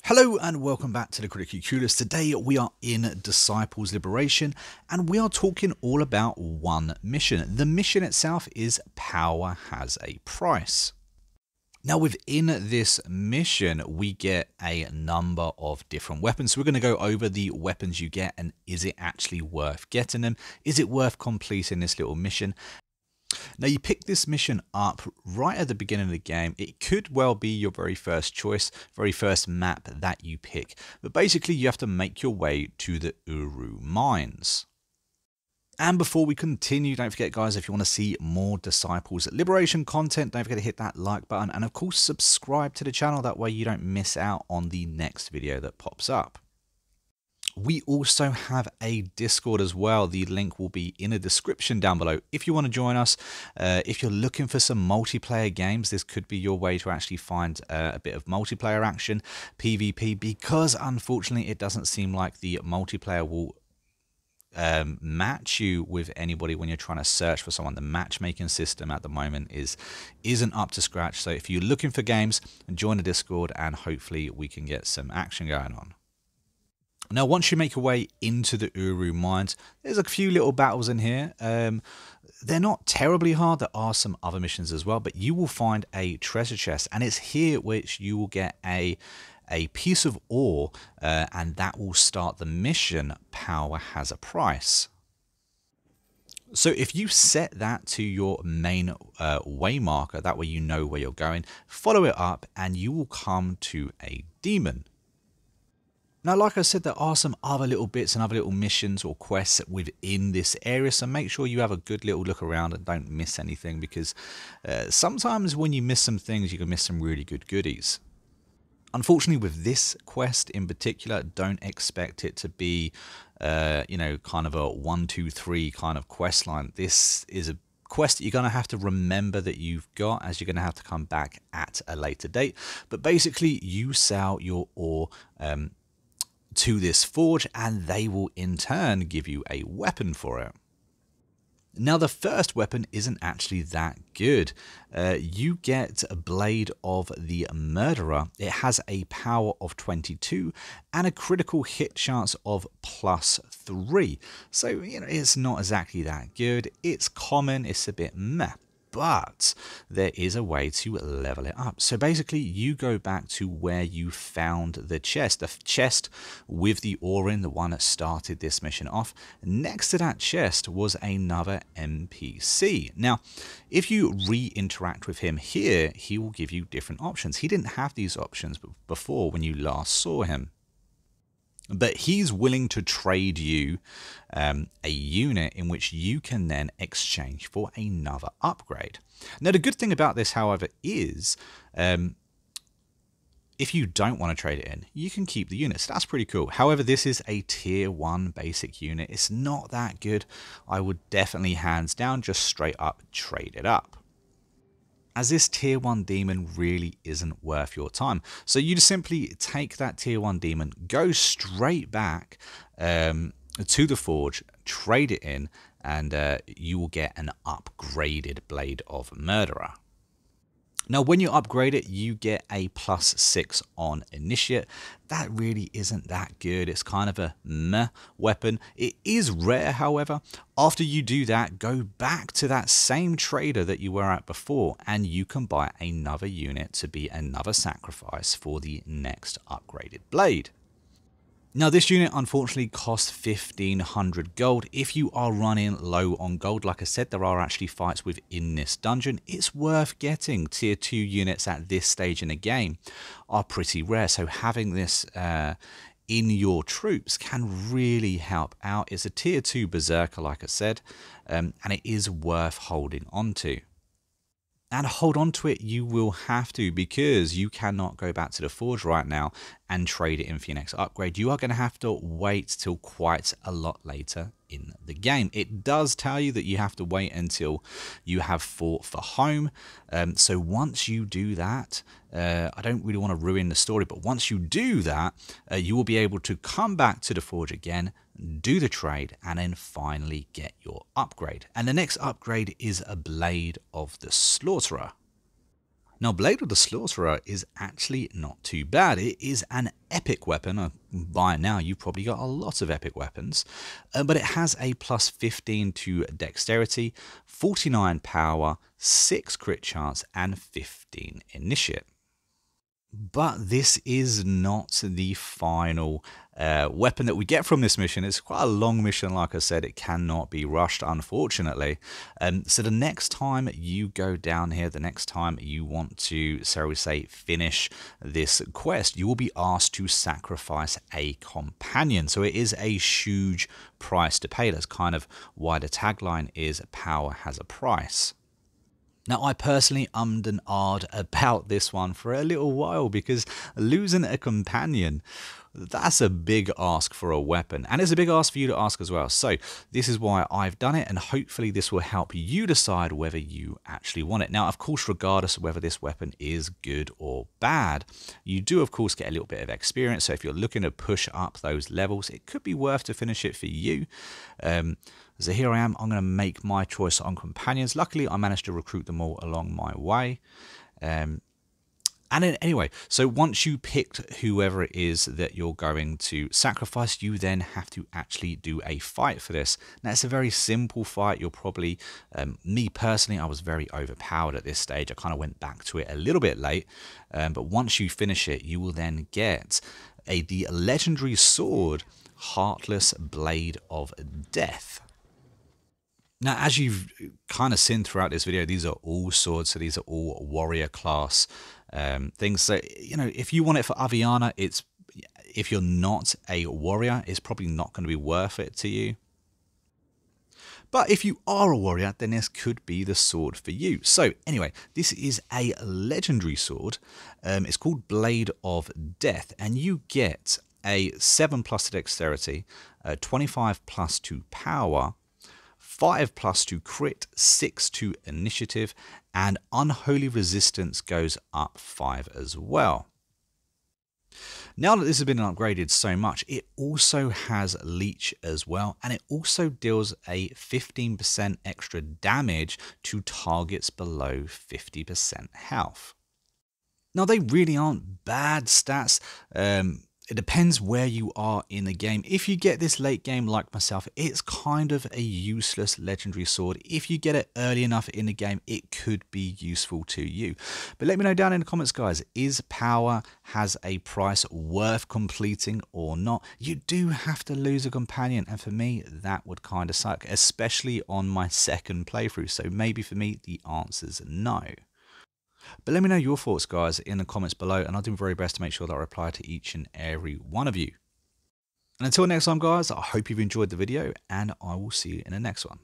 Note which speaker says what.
Speaker 1: Hello and welcome back to the Critically Clueless. Today we are in Disciples Liberation and we are talking all about one mission. The mission itself is Power Has a Price. Now within this mission we get a number of different weapons. So we're going to go over the weapons you get and is it actually worth getting them? Is it worth completing this little mission? Now you pick this mission up right at the beginning of the game. It could well be your very first choice, very first map that you pick. But basically you have to make your way to the Uru mines. And before we continue, don't forget guys, if you want to see more Disciples Liberation content, don't forget to hit that like button and of course subscribe to the channel. That way you don't miss out on the next video that pops up. We also have a Discord as well. The link will be in the description down below if you want to join us. If you're looking for some multiplayer games, this could be your way to actually find a bit of multiplayer action, PvP, because unfortunately it doesn't seem like the multiplayer will match you with anybody when you're trying to search for someone. The matchmaking system at the moment isn't up to scratch. So if you're looking for games, join the Discord and hopefully we can get some action going on. Now, once you make your way into the Uru mines, there's a few little battles in here. They're not terribly hard. There are some other missions as well, but you will find a treasure chest, and it's here which you will get a piece of ore, and that will start the mission. Power Has a Price. So if you set that to your main way marker, that way you know where you're going, follow it up, and you will come to a demon. Now, like I said, there are some other little bits and other little missions or quests within this area, so make sure you have a good little look around and don't miss anything, because sometimes when you miss some things, you can miss some really good goodies. Unfortunately, with this quest in particular, don't expect it to be, kind of a 1, 2, 3 kind of quest line. This is a quest that you're going to have to remember that you've got, as you're going to have to come back at a later date. But basically, you sell your ore to this forge and they will in turn give you a weapon for it. Now the first weapon isn't actually that good. You get a Blade of the Murderer. It has a power of 22 and a critical hit chance of +3. So, it's not exactly that good. It's common, it's a bit meh. But there is a way to level it up. So basically you go back to where you found the chest with the ore in, the one that started this mission off. Next to that chest was another NPC. Now, if you re-interact with him here, he will give you different options. He didn't have these options before when you last saw him. But he's willing to trade you a unit in which you can then exchange for another upgrade. Now, the good thing about this, however, is if you don't want to trade it in, you can keep the units. That's pretty cool. However, this is a tier 1 basic unit. It's not that good. I would definitely, hands down, just straight up trade it up, as this tier 1 demon really isn't worth your time. So you just simply take that tier 1 demon, go straight back to the forge, trade it in, and you will get an upgraded Blade of Murderer. Now, when you upgrade it, you get a +6 on Initiate. That really isn't that good. It's kind of a meh weapon. It is rare, however. After you do that, go back to that same trader that you were at before, and you can buy another unit to be another sacrifice for the next upgraded blade. Now, this unit unfortunately costs 1500 gold. If you are running low on gold, like I said, there are actually fights within this dungeon. It's worth getting. Tier 2 units at this stage in the game are pretty rare, so having this in your troops can really help out. It's a tier 2 berserker, like I said, and it is worth holding on to. And hold on to it, you will have to, because you cannot go back to the forge right now and trade it in for your next upgrade, you are going to have to wait till quite a lot later in the game. It does tell you that you have to wait until you have fought for home. So once you do that, I don't really want to ruin the story, but once you do that, you will be able to come back to the Forge again, do the trade, and then finally get your upgrade. And the next upgrade is a Blade of the Slaughterer. Now, Blade of the Slaughterer is actually not too bad. It is an epic weapon. By now, you've probably got a lot of epic weapons. But it has a plus 15 to dexterity, 49 power, 6 crit chance, and 15 initiative. But this is not the final weapon that we get from this mission. It's quite a long mission, like I said. It cannot be rushed, unfortunately. So the next time you go down here, the next time you want to, so we say, finish this quest, you will be asked to sacrifice a companion. So it is a huge price to pay. That's kind of why the tagline is "Power has a price." Now, I personally ummed and ahed about this one for a little while because losing a companion, that's a big ask for a weapon. And it's a big ask for you to ask as well. So this is why I've done it, and hopefully this will help you decide whether you actually want it. Now, of course, regardless of whether this weapon is good or bad, you do, of course, get a little bit of experience. So if you're looking to push up those levels, it could be worth to finish it for you. So here I am, I'm going to make my choice on companions. Luckily, I managed to recruit them all along my way. And then anyway, so once you picked whoever it is that you're going to sacrifice, you then have to actually do a fight for this. Now, it's a very simple fight. You'll probably, me personally, I was very overpowered at this stage. I kind of went back to it a little bit late. But once you finish it, you will then get the legendary sword, Heartless Blade of Death. Now, as you've kind of seen throughout this video, these are all swords, so these are all warrior class things. So, you know, if you want it for Aviana, if you're not a warrior, it's probably not going to be worth it to you. But if you are a warrior, then this could be the sword for you. So anyway, this is a legendary sword. It's called Blade of Death, and you get a 7+ to dexterity, 25+ to power, 5+ to crit, 6 to initiative, and unholy resistance goes up 5 as well. Now that this has been upgraded so much, it also has leech as well, and it also deals a 15% extra damage to targets below 50% health. Now, they really aren't bad stats. It depends where you are in the game. If you get this late game like myself, it's kind of a useless legendary sword. If you get it early enough in the game, it could be useful to you. But let me know down in the comments, guys, is Power Has a Price worth completing or not? You do have to lose a companion, and for me, that would kind of suck, especially on my second playthrough. So maybe for me, the answer's no. But let me know your thoughts, guys, in the comments below, and I'll do my very best to make sure that I reply to each and every one of you. And until next time, guys, I hope you've enjoyed the video, and I will see you in the next one.